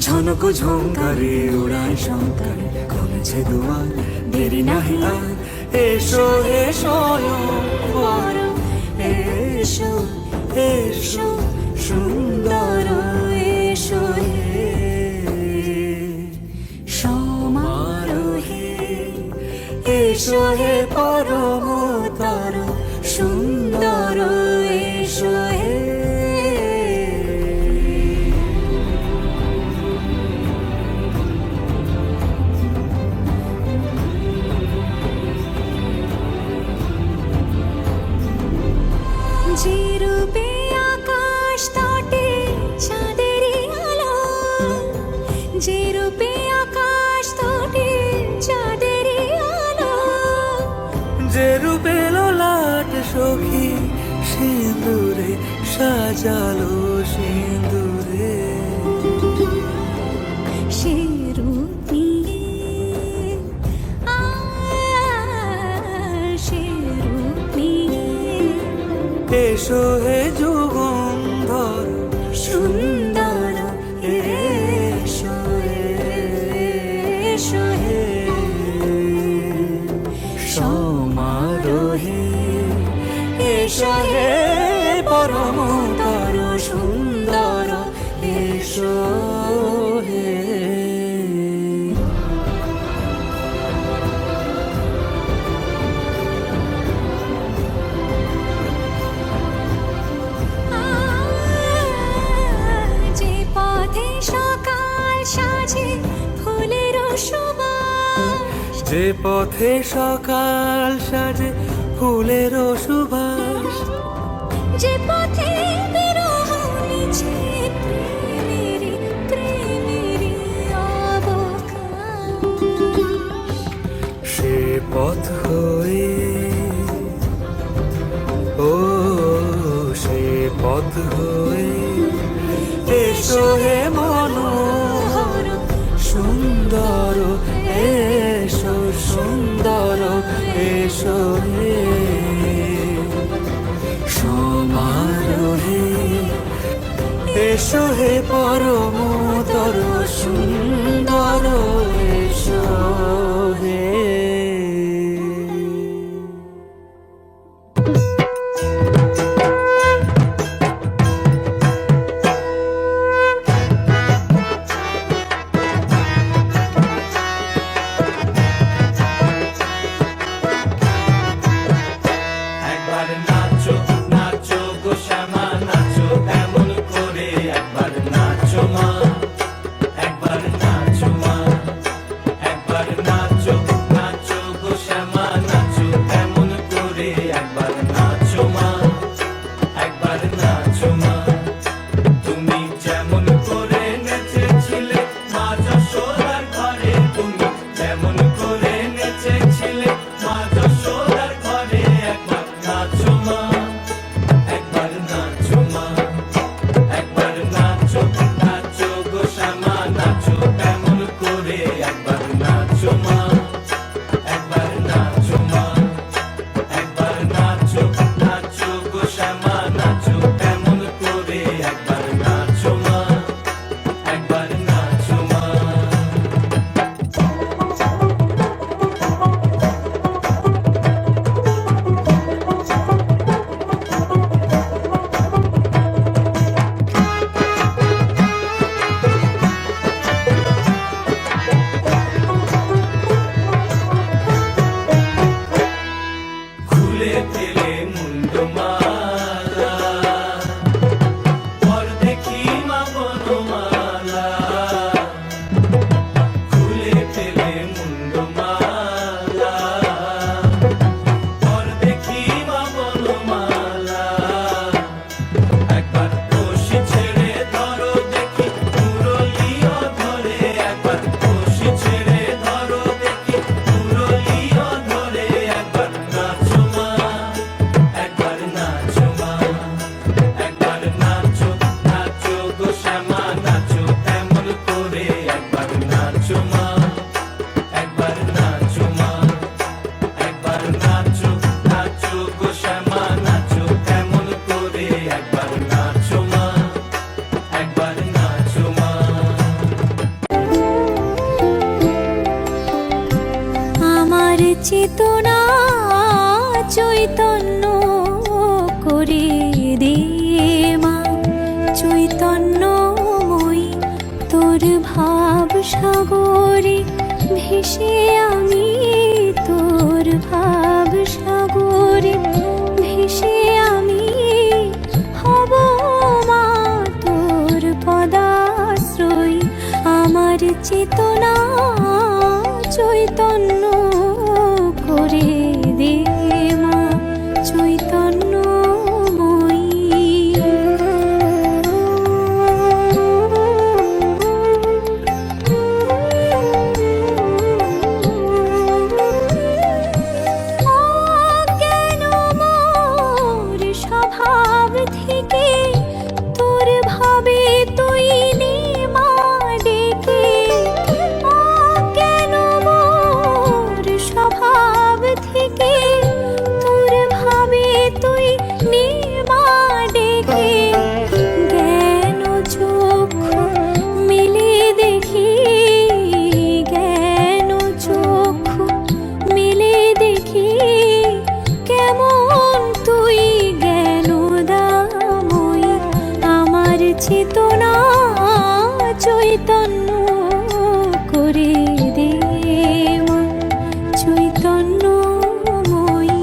ঝনক ঝঙ্কারে উড়ায় শঙ্কারে খুলেছে দুয়ার, দেরি নাহি আর, এসো এসো পর, এসো এসো সুন্দর, এসো হে সমারোহে, এসো হে পরমতর সুন্দর, এসো হে। যে রূপে আকাশ তটে চাঁদেরই আলো, যে রূপে আকাশ তটে চাঁদেরই আলো, যে রূপে ললাট সখী সিঁদুরে সাজালো সিঁদুরে, সে রূপ নিয়ে সে রূপ নিয়ে এসো হে যুগন্ধর সুন্দর, এসো এসো হে সমারোহে, এসো হে পরমতর সুন্দর, এসো হে। যে পথে সকাল সাজে ফুলের সুবাস, যে পথে সকাল সাজে ফুলের সুবাস, যে পথে বিরহ নিছে প্রেমেরি প্রেমেরি অবকাশ, সে পথ হয়ে ও সে পথ হয়ে এসো হে মনোহর সুন্দর, এসো সুন্দর, এসো হে সমারোহে, এসো হে পরমতর সুন্দর, এসো হে। একবার নাচো নাচো গো শ্যামা নাচো, এমন করে একবার নাচো মা। চেতনা চৈতন্য করে দে মা, চৈতন্যময়ী তোর ভাব সাগরে ভেসে আমি, তোর ভাব সাগরে ভেসে আমি হব মা তোর পদাশ্রয়ী। আমার চেতনা চৈতন্য করে দে মা, চৈতন্যময়ী। অজ্ঞান মোর স্বভাব থেকে তোর ভাবে তুই নে মা ডেকে। অজ্ঞান মোর স্বভাব থেকে তোর ভাবে তুই নে মা ডেকে। জ্ঞান চক্ষু মেলে দেখি, জ্ঞান চক্ষু মেলে দেখি কেমন তুই জ্ঞানদাময়ী। আমার চেতনা চৈতন্য করে দে মা, চৈতন্যময়ী।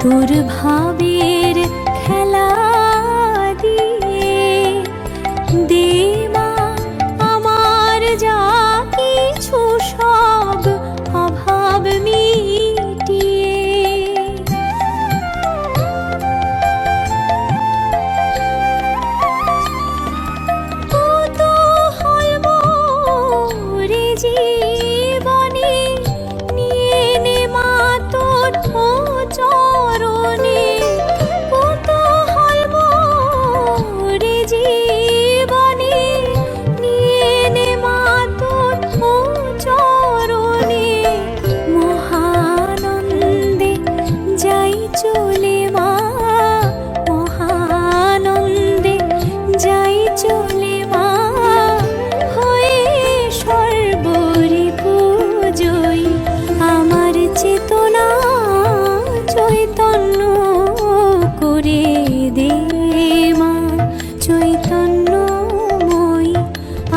তোর ভাবের খেলা দিয়ে দে মা আমার যা কিছু সব অভাব মিটিয়ে। কৌতূহল মোরে জীবনে নিয়ে নে মা তোর চরণে। কৌতূহল মোরে জীবনে নিয়ে নে মা তোর চরণে। মহানন্দে যাই চলে মা, মহানন্দে যাই চলে মা হয়ে সর্বরিপুজয়ী। আমার চেতনা চৈতন্য করে দে মা, চৈতন্যময়ী।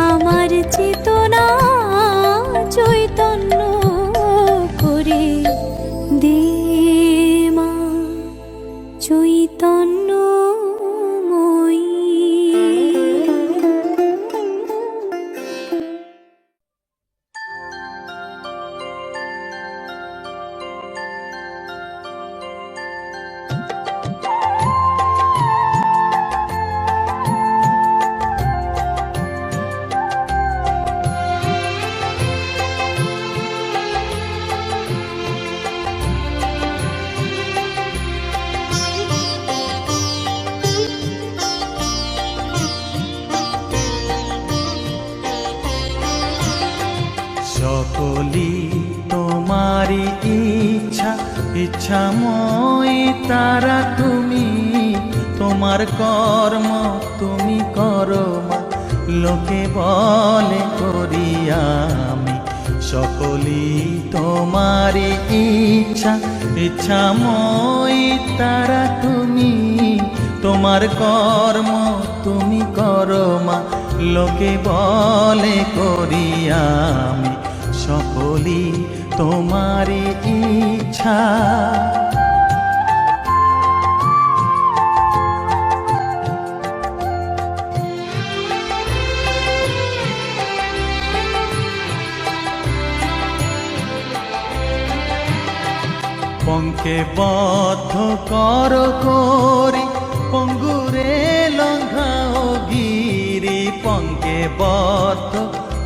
আমার চেতনা চৈতন্য করে দে মা, চৈতন্যময়ী। সকলি তোমারি ইচ্ছা, ইচ্ছাময় তারা তুমি। তোমার কর্ম তুমি করো মা, লোকে বলে করি আমি। সকলি তোমারি ইচ্ছা, ইচ্ছাময় তারা তুমি। তোমার কর্ম তুমি করো মা, লোকে বলে করি আমি। সকলি তোমারি ইচ্ছা। পঙ্কে বদ্ধ কর করি, পঙ্গুরে লঙ্ঘাও গিরি। পঙ্কে বদ্ধ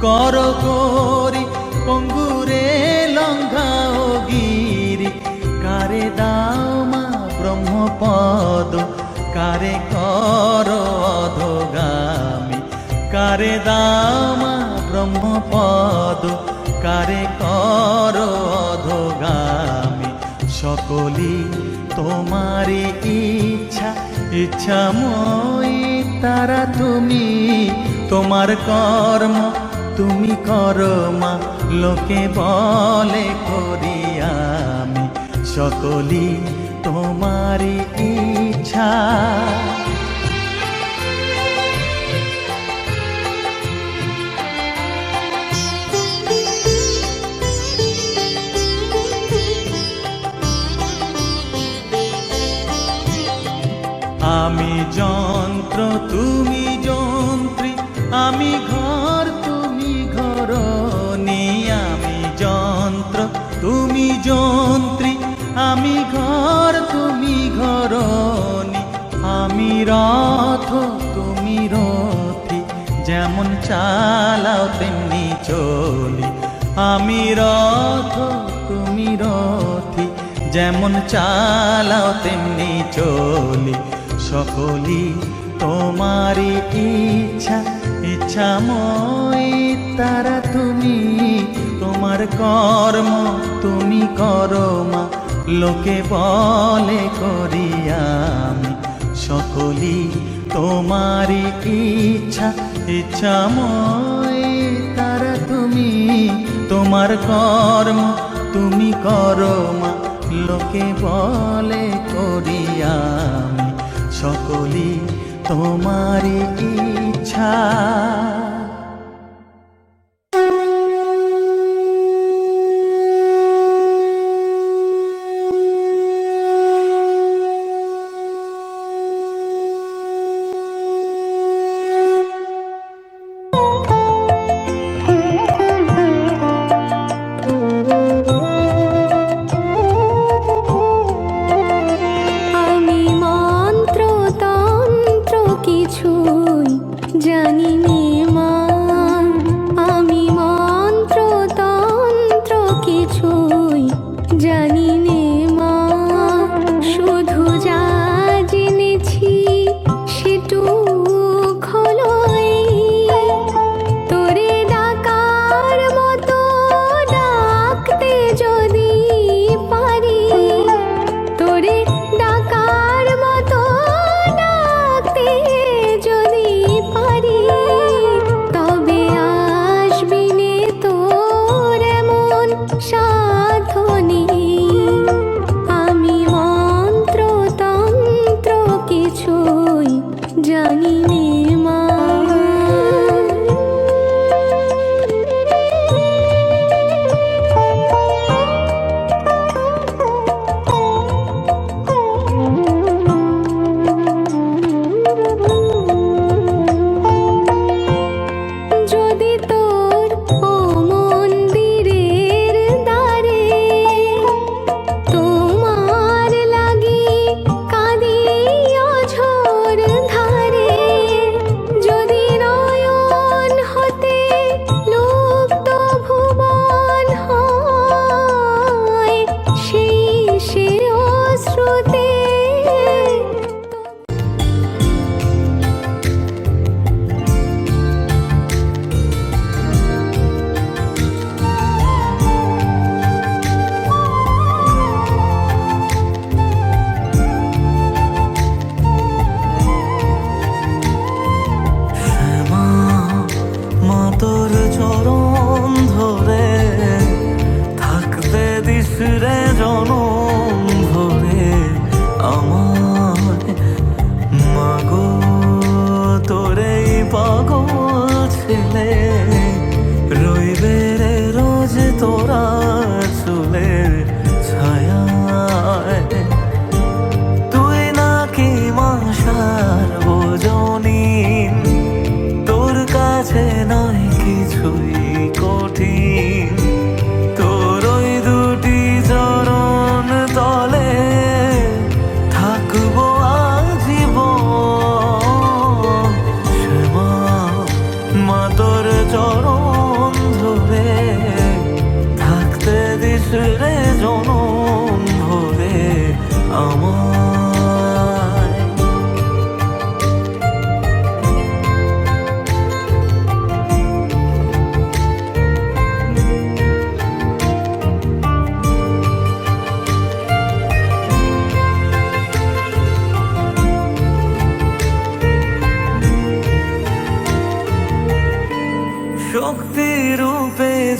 কর করি, পঙ্গুরে লঙ্ঘাও গিরি। কারে দাও মা ব্রহ্মপদ, কারে কর অধগামী। কারে দাও মা পদ কারে কর অধগামী, সকলি তোমারই ইচ্ছা, ইচ্ছাময়ী তারা তুমি, তোমার কর্ম তুমি করো মা, লোকে বলে করি আমি, সকলি তোমারই ইচ্ছা। আমি যন্ত্র তুমি যন্ত্রী, আমি ঘর তুমি ঘরণী, আমি যন্ত্র তুমি যন্ত্রী, আমি ঘর তুমি ঘরণী, আমি রথ তুমি রথী, যেমন চালাও তেমনি চলি, আমি রথ তুমি রথী, যেমন চালাও তেমনি চলি, সকলি তোমারই ইচ্ছা, ইচ্ছাময়ী তারা তুমি, তোমার কর্ম তুমি করো মা, লোকে বলে করি আমি, সকলি তোমারই ইচ্ছা, ইচ্ছাময়ী তারা তুমি, তোমার কর্ম তুমি করো মা, লোকে বলে করি আমি, সকলি তোমারই ইচ্ছা। আমি মন্ত্র তন্ত্র কিছুই জানি নে মা,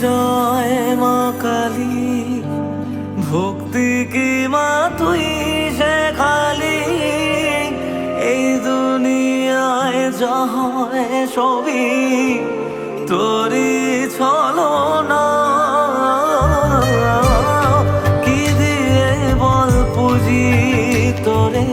জয় মা কালী, ভক্তি কি মা তুই শেখালি, এই দুনিয়ায় যা হয় সবই তোরি ছলনা। কি দিয়ে বল পুজি তোরে,